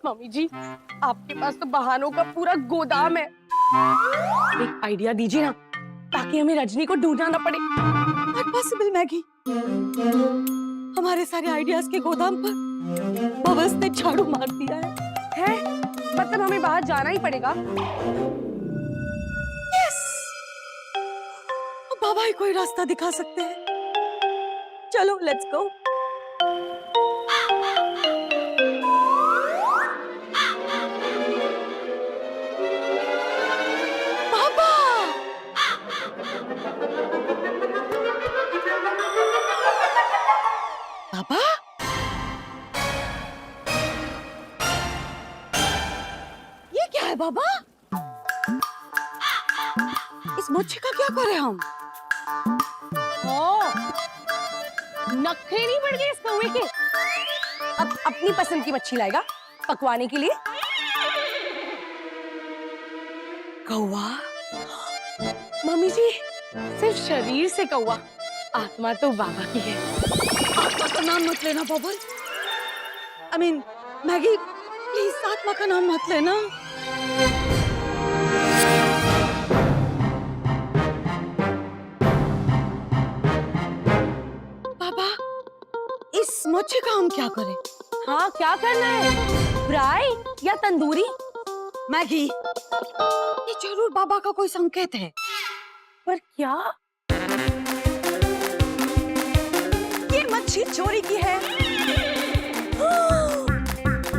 Mummy जी, आपके पास तो बहानों का पूरा गोदाम है। एक आइडिया दीजिए ना, ताकि हमें रजनी को ढूंढना ना पड़े। Not possible Maggi. हमारे सारे आइडियाज के गोदाम पर बबल्स ने झाड़ू मार दिया है। मतलब हमें बाहर जाना ही पड़ेगा। यस, बाबा ही कोई रास्ता दिखा सकते हैं। चलो लेट्स गो। बाबा, बाबा, ये क्या है बाबा? इस मच्छी का क्या करें हम? नखरे नहीं बढ़ गए इस कौवे के। अब अपनी पसंद की मच्छी लाएगा पकवाने के लिए। कौवा? मम्मी जी, सिर्फ शरीर से कौवा, आत्मा तो बाबा की है। आत्मा का नाम मत लेना bubble. I mean Maggi, please आत्मा का नाम मत लेना। बाबा, इस मच्छी का हम क्या करें? हाँ, क्या करना है? फ्राई या तंदूरी? मैगी, ये जरूर बाबा का कोई संकेत है। पर क्या? ये मच्छी चोरी की है।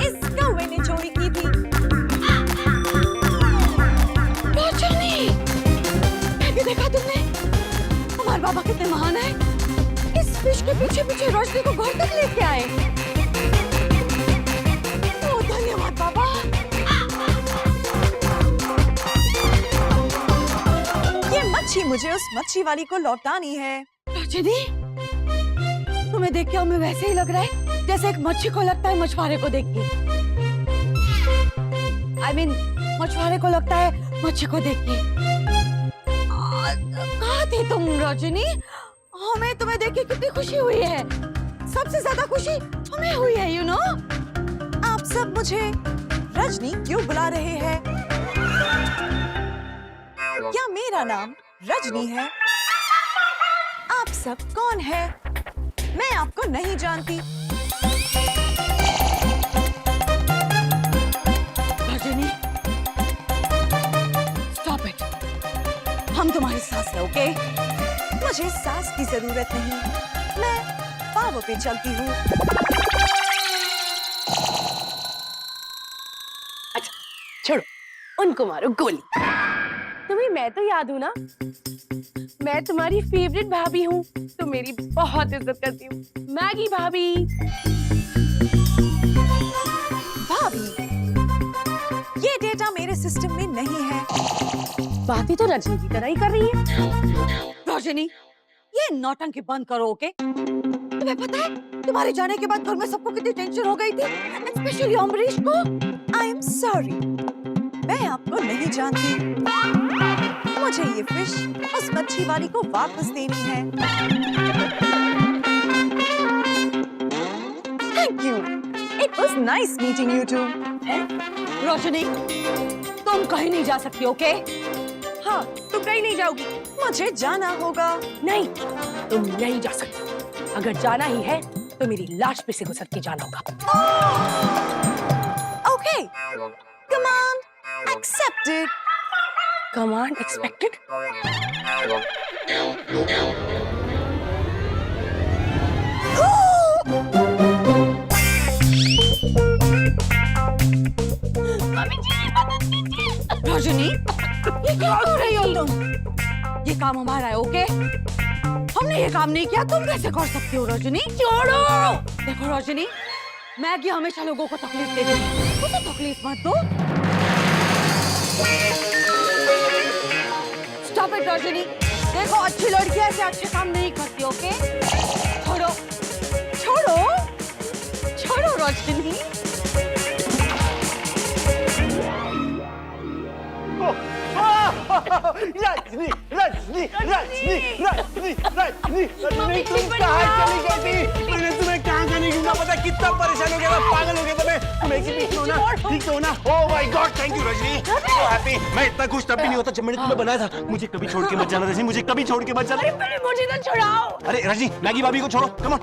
इस कौवे ने चोरी की थी। रोशनी, मैगी देखा तुमने? हमारे बाबा कितने महान हैं। इस फिश के पीछे पीछे रोशनी को घर तक लेके आए। ओ धन्यवाद बाबा। ये मच्छी मुझे उस मच्छी वाली को लौटानी है। रोशनी, तुम्हें देख के हमें वैसे ही लग रहा है जैसे एक मच्छी को लगता है मछुआरे को देख के। I mean, मछुआरे को लगता है मच्छी को देख के। कहाँ थी तुम रजनी? हमें तुम्हें देख के कितनी खुशी हुई है। सबसे ज्यादा खुशी हमें हुई है, you know? आप सब मुझे रजनी क्यों बुला रहे हैं? क्या मेरा नाम रजनी है? आप सब कौन है? मैं आपको नहीं जानती। Rajni, stop it. हम तुम्हारी सास है, ओके? मुझे सास की जरूरत नहीं। मैं पावों पे चलती हूँ। अच्छा, छोड़ो, उनको मारो गोली। तुम्हें मैं तो याद हूँ ना? मैं तुम्हारी फेवरेट भाभी हूँ, तो मेरी बहुत इज्जत करती हूँ, मैगी भाभी। भाभी, ये डेटा मेरे सिस्टम में नहीं है। बातें तो रजनी की तरह ही कर रही है। रोशनी, ये नौटंकी बंद करो, ओके? तुम्हें पता है तुम्हारे जाने के बाद घर में सबको कितनी टेंशन हो गई थी, स्पेशली अम्बरीश को। आई एम सॉरी, मैं आपको नहीं जानती। मुझे ये फिश उस मच्छी वाली को वापस देनी है। Thank you, it was nice meeting you too. Roshni, तुम कहीं नहीं जा सकती, ओके? हाँ, तुम कहीं नहीं जाओगी। मुझे जाना होगा। नहीं, तुम नहीं जा सकती। अगर जाना ही है, तो मेरी लाश पे से गुजर के जाना होगा। Okay, command accepted. Command expected? Rajni, ये क्या कर रही हो तुम? ये काम हमारा है, ओके? हमने ये काम नहीं किया, तुम कैसे कर सकती हो रजनी? छोड़ो। देखो रजनी, मैगी हमेशा लोगों को तकलीफ देती है, उसे तकलीफ मत दो। Stop it Rajni. देखो, अच्छी लड़की ऐसे अच्छे काम नहीं करती, ओके? छोड़ो, छोड़ो, छोड़ो रजनी। रजनी, रजनी, रजनी, रजनी, रजनी, रजनी, तुम कहाँ चली गई थी? मैंने तुम्हें कहाँ नहीं हूँ ना, पता है कितना परेशान हो गया था, पागल हो गया था मैं। तुम एक ही बीच में हो ना, ठीक तो हो ना? Oh my God, thank you Rajni, so happy. मैं इतना खुश तब भी नहीं होता जब मैंने तुम्हें बनाया था। मुझे कभी छोड़ के मत जाना रजनी, मुझे कभी छोड़ के मत जाना। अरे पहले मुझे तो छुड़ाओ। अरे रजनी, मैगी भाभी को छोड़ो, कम ऑन।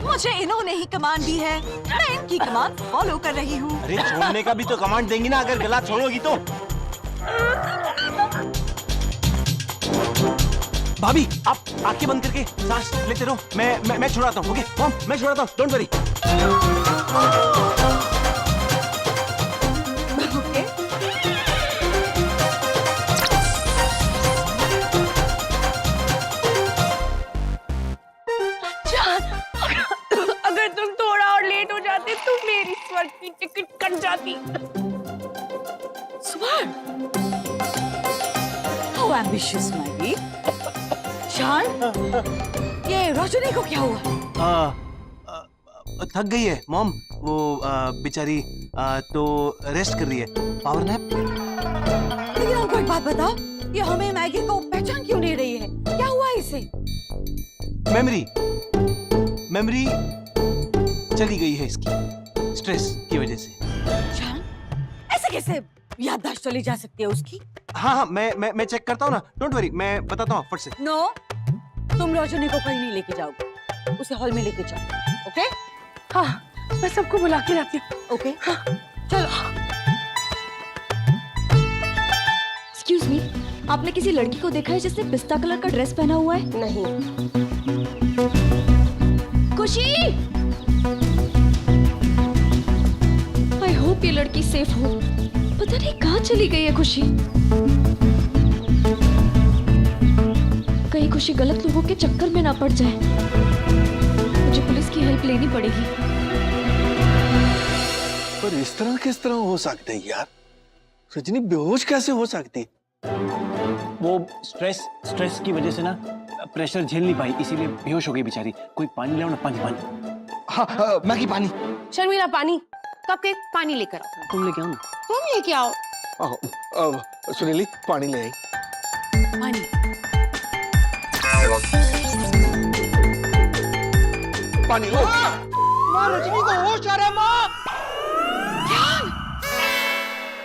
मुझे इन्होंने ही कमांड दी है, मैं इनकी कमांड फॉलो कर रही हूँ। अरे छोड़ने का भी तो कमांड देंगी ना, अगर गला छोड़ोगी तो। भाभी आप आंखें बंद करके सांस लेते रहो, मैं छुड़ाता हूँ। ओके मॉम, मैं छुड़ाता हूँ, डोंट वरी। ओके, जान, अगर तुम थोड़ा और लेट हो जाते तो मेरी स्वर्ग की टिकट कट जाती। स्वर्ग, हाउ एम्बिशियस मैगी। शान, ये रजनी को क्या हुआ? थक गई है मॉम, वो बेचारी तो रेस्ट कर रही है, पावर नैप। लेकिन हमको एक बात बताओ, ये हमें मैगी को पहचान क्यों नहीं रही है? क्या हुआ इसे? मेमोरी चली गई है इसकी, स्ट्रेस की वजह से। शान, ऐसे कैसे याददाश्त चली जा सकती है उसकी? हाँ, मैं चेक करता हूँ ना, डोंट वरी, मैं बताता हूँ फट से। नो, तुम रजनी को कहीं नहीं लेके जाओगे, उसे हॉल में लेके जाओ। ओके? हाँ, मैं सबको बुला के लाती हूँ। ओके, हाँ, चलो। एक्सक्यूज मी, आपने किसी लड़की को देखा है जिसने पिस्ता कलर का ड्रेस पहना हुआ है? नहीं। खुशी, आई होप ये लड़की सेफ हो। पता नहीं कहाँ चली गई है खुशी। कहीं खुशी गलत लोगों के चक्कर में ना पड़ जाए। मुझे पुलिस की हेल्प लेनी पड़ेगी। पर इस तरह किस तरह हो सकता है यार? रजनी बेहोश कैसे हो सकती? वो स्ट्रेस की वजह से ना प्रेशर झेल नहीं पाई, इसीलिए बेहोश हो गई बेचारी। कोई पानी लाओ ना, पानी। हाँ, मैगी पानी। शर्मिला पानी, कपकेक पानी लेकर आओ। तुम लेके आओ ना। तुम लेके आओ। सुनीली पानी ले आई। पानी। पानी लो। माँ रजनी को होश आ रहा है माँ।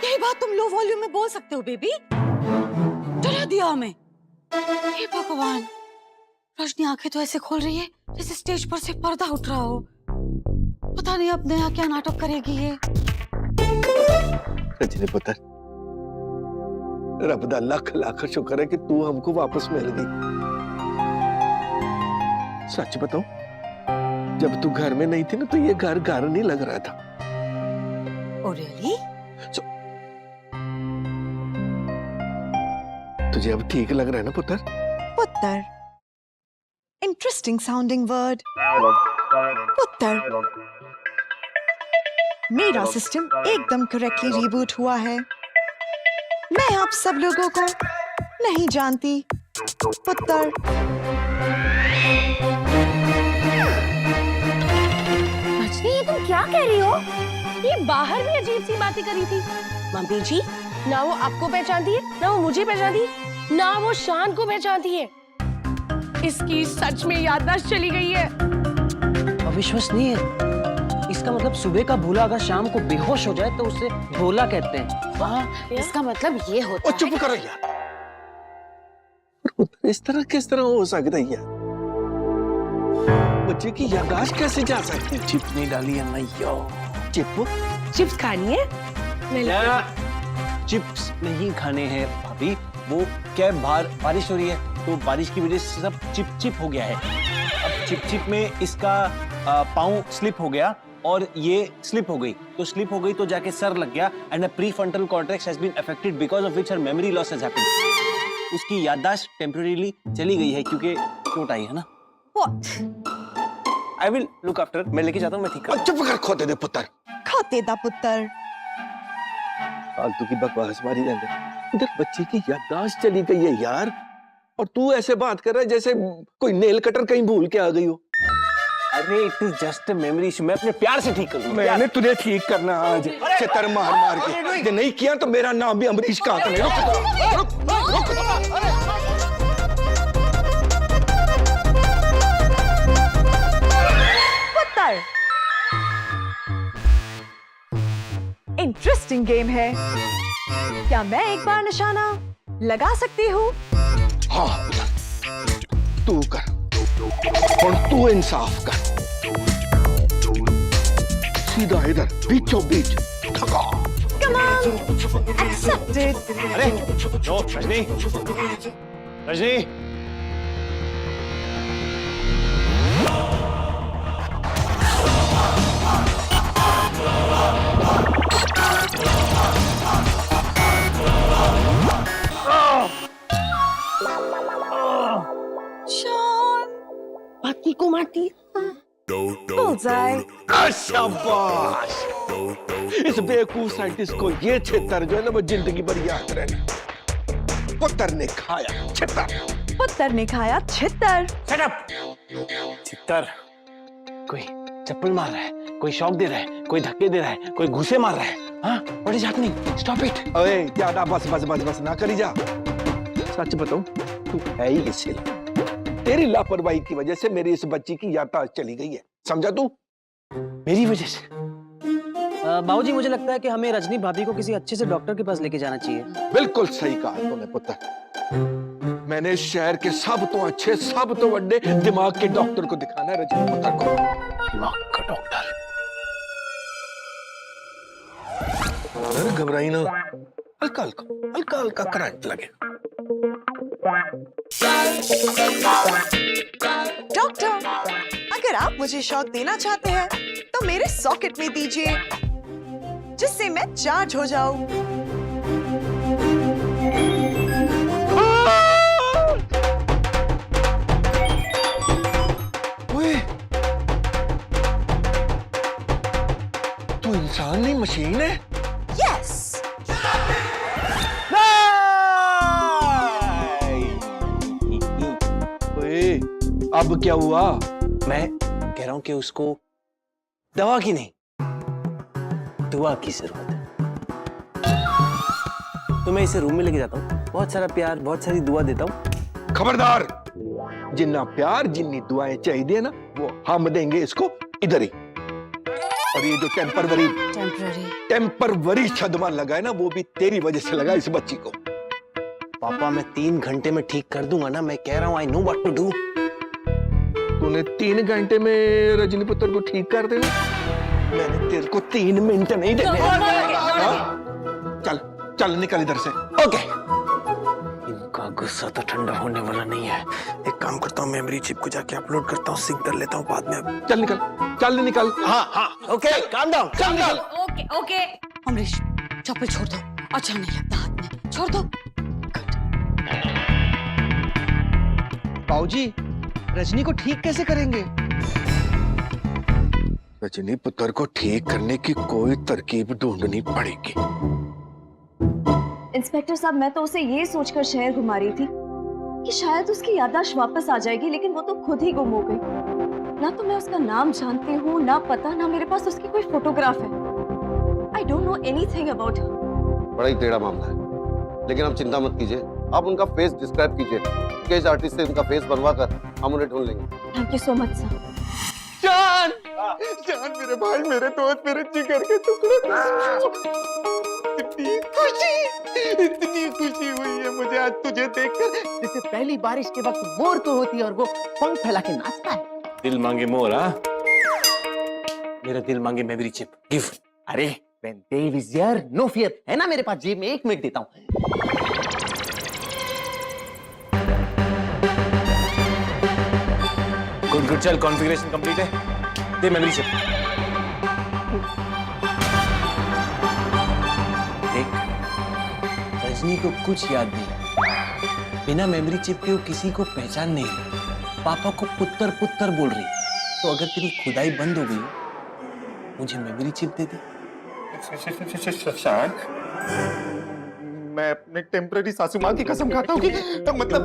यही बात तुम लो वॉल्यूम में बोल सकते हो बेबी? डरा दिया हमें। हे भगवान, रजनी आंखें तो ऐसे खोल रही है जैसे स्टेज पर से पर्दा उठ रहा हो। पता नहीं अब नया क्या नाटक करेगी ये। रजनी पुत्र, रब दा लाख लाख शुक्र है कि तू हमको वापस मिल गई। सच बताऊं, जब तू घर में नहीं थी ना तो ये घर घर नहीं लग रहा था। Oh really? तुझे अब ठीक लग रहा है ना पुत्र? पुत्र, इंटरेस्टिंग साउंडिंग वर्ड। पुत्र, मेरा सिस्टम एकदम करेक्टली रिबूट हुआ है। मैं आप सब लोगों को नहीं जानती। पुत्र, रजनी, ये तुम क्या कह रही हो? ये बाहर भी अजीब सी बातें करी थी। मम्मी जी, ना वो आपको पहचानती है, ना वो मुझे पहचानती है, ना वो शान को पहचानती है। इसकी सच में याददाश्त चली गई है। अविश्वसनीय है। इसका मतलब सुबह का भूला अगर शाम को बेहोश हो जाए तो उसे भोला कहते हैं। इसका मतलब ये होता ओ चुप करो यार। पर पुत्र, इस तरह किस तरह हो सकता है यार? बच्चे की याददाश्त कैसे जा सकती? चिप नहीं डाली है नैया। चिप? चिप्स खानी है? ले लो। चिप्स नहीं खाने हैं भाभी, वो क्या बाहर बारिश हो रही है तो बारिश की वजह से सब चिप हो गया है। अब चिप में इसका पाँव स्लिप हो गया और ये स्लिप हो गई, तो स्लिप हो गई तो जाके सर लग गया and the prefrontal cortex has been affected because of which her memory loss has happened. उसकी याददाश्त टेम्परेरीली चली गई है क्योंकि चोट आई है ना। What? I will look after, मैं लेके जाता हूँ, मैं ठीक कर। चुप कर खोते दे पुत्र। खोते दा पुत्र। फालतू की बकवास मारी जाते। उधर बच्चे की याददाश्त चली गई है यार, और तू ऐसे बात कर रहा है जैसे कोई नेल कटर कहीं भूल के आ गई हो। अरे it is just a memory issue, मैं अपने प्यार से ठीक कर दूंगा। मैंने तुझे ठीक करना आज, छितर मार मार के। ये नहीं किया तो मेरा नाम भी अमरीश का नहीं। पुत्र, इंटरेस्टिंग गेम है। क्या मैं एक बार निशाना लगा सकती हूँ? हाँ तू कर और तू इंसाफ कर। सीधा इधर बीचों बीच ठगा। Accepted. अरे नो रजनी, रजनी शॉन, बाकी को मारती Bullseye. शाबाश। इस बेवकूफ साइंटिस्ट को ये छितर जो है ना वो जिंदगी भर याद रहना। पुत्र ने खाया छितर। पुत्र ने खाया छितर। Set up. चित्तर, कोई चप्पल मार रहा है, कोई शॉक दे रहा है, कोई धक्के दे रहा है, कोई घुसे मार रहा है। हाँ, what is happening? Stop it. ओए ज्यादा बस बस बस बस ना करी जा। सच बताऊं तू है ही इसीलिए। तेरी लापरवाही की वजह से मेरी इस बच्ची की याददाश्त चली गई है, समझा तू? मेरी वजह से? बाबूजी मुझे लगता है कि हमें रजनी भाभी को किसी अच्छे से डॉक्टर के पास लेके जाना चाहिए। बिल्कुल सही कहा तूने पुत्र। मैंने इस शहर के सब तो अच्छे सब तो बड़े दिमाग के डॉक्टर को दिखाना है रजनी पुत्र को। दिमाग का डॉक्टर। अरे घबराई ना, हल्का हल्का हल्का हल्का करंट लगे। डॉक्टर, अगर आप मुझे शॉक देना चाहते हैं तो मेरे सॉकेट में दीजिए, जिससे मैं चार्ज हो जाऊं। ओए, तू इंसान नहीं मशीन है। यस। ओए, अब क्या हुआ? मैं कह रहा हूं कि उसको दवा की नहीं, दुआ की जरूरत है। तो मैं इसे रूम में लेके जाता हूँ, बहुत सारा प्यार, बहुत सारी दुआ देता हूँ। खबरदार, जिन्ना प्यार जिन्नी दुआएं चाहिए ना वो हम देंगे इसको इधर ही। और ये जो टेम्परवरी सदमा लगा है ना वो भी तेरी वजह से लगा इस बच्ची को। पापा मैं 3 घंटे में ठीक कर दूंगा ना, मैं कह रहा हूँ I know what to do. तूने 3 घंटे में रजनी पुत्र को ठीक कर देना? मैंने तेरे को 3 मिनट नहीं देने। हाँ? चल चल निकल इधर से। ओके। इनका गुस्सा तो ठंडा होने वाला नहीं है। एक काम करता हूँ, मेमोरी चिप को जाके अपलोड करता हूँ, सिंक कर लेता हूँ बाद में। चल निकल, चल निकल। हाँ हाँ ओके, काम डाउन, चल निकल। Okay okay. अमरीश, चप्पल छोड़ दो, अच्छा नहीं लगता हाथ में, छोड़ दो। बाबूजी, रजनी को ठीक कैसे करेंगे? रजनी पुत्र को ठीक करने की कोई तरकीब ढूंढनी पड़ेगी। इंस्पेक्टर साहब, मैं तो उसे ये सोचकर शहर घुमा रही थी कि शायद उसकी याददाश्त वापस आ जाएगी, लेकिन वो तो खुद ही गुम हो गई। ना तो मैं उसका नाम जानती हूँ, ना पता, ना मेरे पास उसकी कोई फोटोग्राफ है। I don't know anything about her. बड़ा ही टेढ़ा मामला है, लेकिन आप चिंता मत कीजिए। आप उनका फेस डिस्क्राइब कीजिए, स्केच आर्टिस्ट से उनका फेस बनवाकर हम उन्हें ढूंढ लेंगे। Thank you so much sir. जान, जान मेरे भाई, मेरे दोस्त, मेरे जिगर के टुकड़े। इतनी खुशी हुई है मुझे आज तुझे देखकर, जैसे पहली बारिश के वक्त मोर तो होती है और वो पंख फैला के नाचता है। दिल मांगे मोर, हाँ? मेरा दिल मांगे मेमोरी चिप, गिव। अरे when Dave is here, no fear, है ना मेरे पास जेब में, 1 मिनट देता हूँ। गुड गुड, चल कॉन्फ़िगरेशन कंप्लीट है, दे मेमोरी चिप। देख, रजनी को कुछ याद नहीं, बिना मेमोरी चिप के वो किसी को पहचान नहीं, पापा को पुत्र पुत्र बोल रही। तो अगर तेरी खुदाई बंद हो गई, मुझे मेमोरी चिप दे दे। शशांक, मैं अपने टेम्पररी सासू माँ की कसम खाता हूँ कि मतलब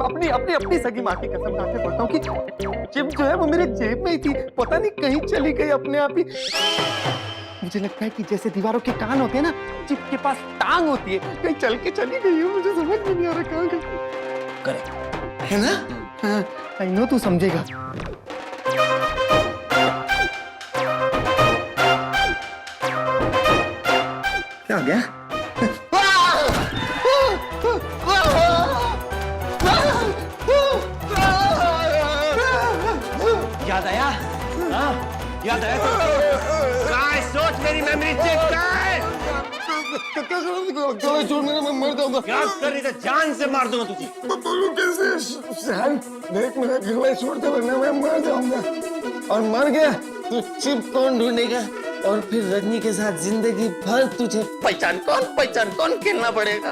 अपनी अपनी अपनी सगी माँ की कसम खा के बोलता हूँ कि चिप जो है वो मेरे जेब में ही थी, पता नहीं कहीं चली गई अपने आप ही। मुझे लगता है कि जैसे दीवारों के कान होते हैं ना, चिप के पास टांग होती है, कहीं चल के चली गई है, मुझे समझ में नहीं आ रहा कहाँ गई। करेक्ट है ना? हाँ, आई नो तू समझेगा। क्या हो गया? याद आया? हाँ? याद आया? काय सोच मेरी मेमोरी चेक कर। गला छोड़ मेरा, मैं मर जाऊंगा। क्या कर रही थी? जान से मार दूंगा तुझे। बोलूं कैसे? सहन, देख मेरा गला छोड़ दे वरना मैं मर जाऊंगा। और मर गया तो चिप कौन ढूंढेगा? और फिर रजनी के साथ जिंदगी भर तुझे पहचान कौन खेलना पड़ेगा?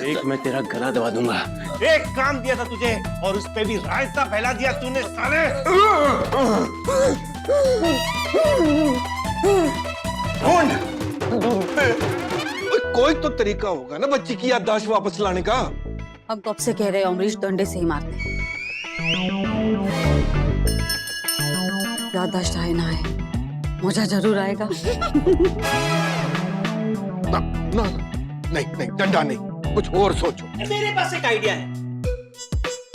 एक मैं तेरा गला दबा दूंगा। एक काम दिया था तुझे और उस पे भी रायता फैला दिया तूने साले। कोई तो तरीका होगा ना बच्ची की याददाश्त वापस लाने का। हम कब से कह रहे हैं अमरीश डंडे से ही मारते हैं। याददाश्त आए ना आए, मजा जरूर आएगा। ना ना नहीं, डंडा नहीं, कुछ और सोचो। मेरे पास एक आइडिया है।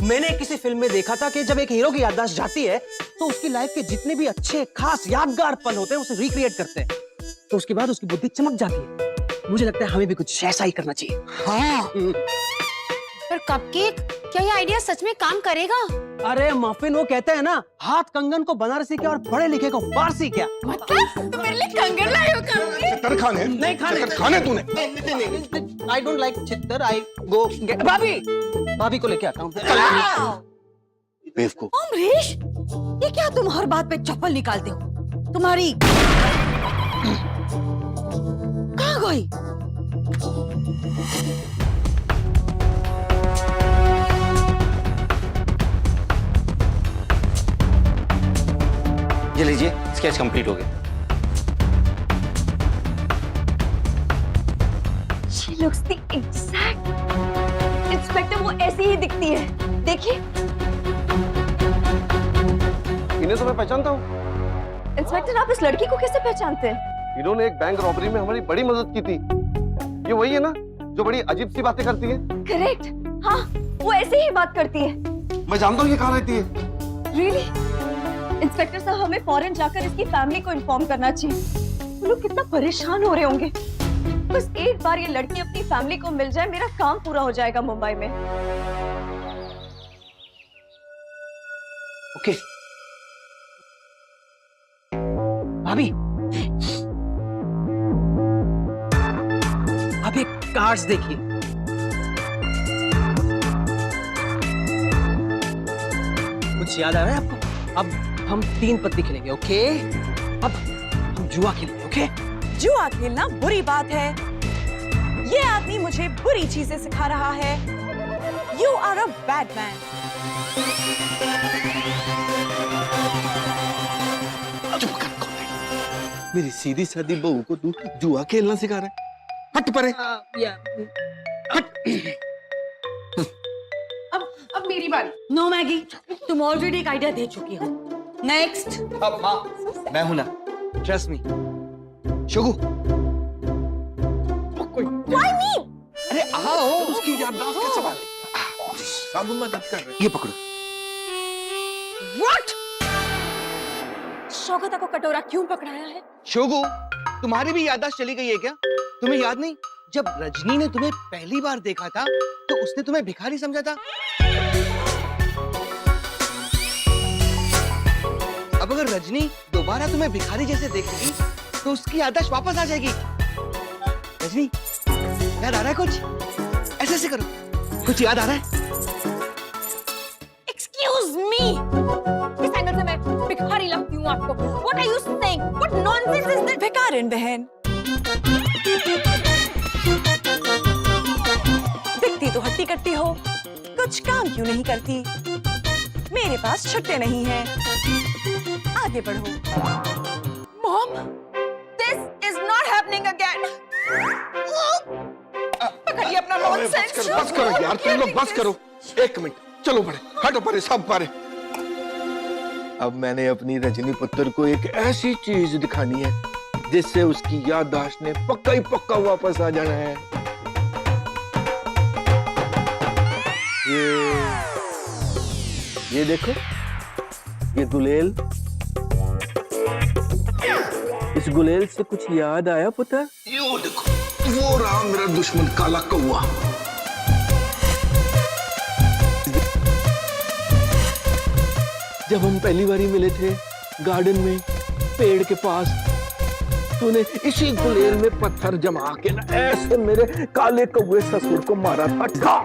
मैंने किसी फिल्म में देखा था कि जब एक हीरो की याददाश्त जाती है तो उसकी लाइफ के जितने भी अच्छे खास यादगार पल होते हैं उसे रिक्रिएट करते हैं, तो उसके बाद उसकी बुद्धि चमक जाती है। मुझे लगता है हमें भी कुछ ऐसा ही करना चाहिए। हाँ। पर कपकेक, क्या ये आइडिया सच में काम करेगा? अरे मफिन, वो कहते हैं ना, हाथ कंगन को बनारसी क्या और पढ़े लिखे को फारसी क्या। मतलब तुम मेरे लिए कंगन लाए हो कपकेक? चित्तर खाने? नहीं खाने। चित्तर खाने तूने? आई डोंट लाइक चित्तर, आई गो गेट भाभी को लेके आता हूँ। बेवकूफ। अमरीश, ये क्या तुम हर बात पे चप्पल निकालते हो? तुम्हारी कहाँ गई? ये लीजिए, स्केच कंप्लीट हो गया। She looks the exact. Inspector, वो ऐसी ही दिखती है, देखिए। इन्हें तो मैं पहचानता हूँ। इंस्पेक्टर, आप इस लड़की को कैसे पहचानते हैं? इन्होंने एक बैंक रॉबरी में हमारी बड़ी मदद की थी। ये वही है ना जो बड़ी अजीब सी बातें करती है? करेक्ट, हाँ, वो ऐसे ही बात करती है। मैं जानता हूँ ये कहाँ रहती है। रियली? इंस्पेक्टर साहब, हमें फौरन जाकर इसकी फैमिली को इन्फॉर्म करना चाहिए। वो लोग कितना परेशान हो रहे होंगे। बस एक बार ये लड़की अपनी फैमिली को मिल जाए, मेरा काम पूरा हो जाएगा मुंबई में। ओके भाभी, आप ये कार्ड्स देखिए। कुछ याद आ रहा है आपको? अब हम 3 पत्ती खेलेंगे, ओके? अब हम जुआ खेलेंगे, ओके? जुआ खेलना बुरी बात है। ये आदमी मुझे बुरी चीजें सिखा रहा है। You are a bad man. चुप कर, कौन है? मेरी सीधी सादी बहू को तू जुआ खेलना सिखा रहा है? हट परे। अब मेरी बारी। नो मैगी, तुम ऑलरेडी एक आइडिया दे चुकी हो। नेक्स्ट। अब माँ, मैं हूं ना, trust me. Shugu, Why me? अरे आओ। उसकी याददाश्त कैसे संभाले? साबुन मदद कर रहे। ये पकड़ो। What? शौकता को कटोरा क्यों पकड़ाया है? शोगु, तुम्हारी भी याददाश्त चली गई है क्या? तुम्हें याद नहीं, जब रजनी ने तुम्हें पहली बार देखा था तो उसने तुम्हें भिखारी समझा था। अब अगर रजनी दोबारा तुम्हें भिखारी जैसे देखेगी तो उसकी याददाश्त वापस आ जाएगी। रजनी, याद आ रहा है कुछ? ऐसे ऐसे करो, कुछ याद आ रहा है? Excuse me. किस एंगल से मैं भिखारी लगती हूँ आपको? What are you saying? What nonsense is this? भिखारिन बहन। दिखती तो हट्टी कट्टी हो, कुछ काम क्यों नहीं करती? मेरे पास छुट्टे नहीं हैं। आगे बढ़ो। Mom, this is not happening again. पकड़िए अपना nonsense। बस करो यार, तुम लोग बस करो। 1 मिनट, चलो परे, हटो परे, सब परे। अब मैंने अपनी रजनी पुत्र को एक ऐसी चीज दिखानी है जिससे उसकी याददाश्त ने पक्का ही पक्का वापस आ जाना है। ये देखो, ये गुलेल। इस गुलेल से कुछ याद आया पुत्र? यो देखो, वो रहा मेरा दुश्मन काला कौवा। जब हम पहली बारी मिले थे गार्डन में पेड़ के पास, तूने इसी गुलेल में पत्थर जमा के ना ऐसे मेरे काले कौवे ससुर को मारा था।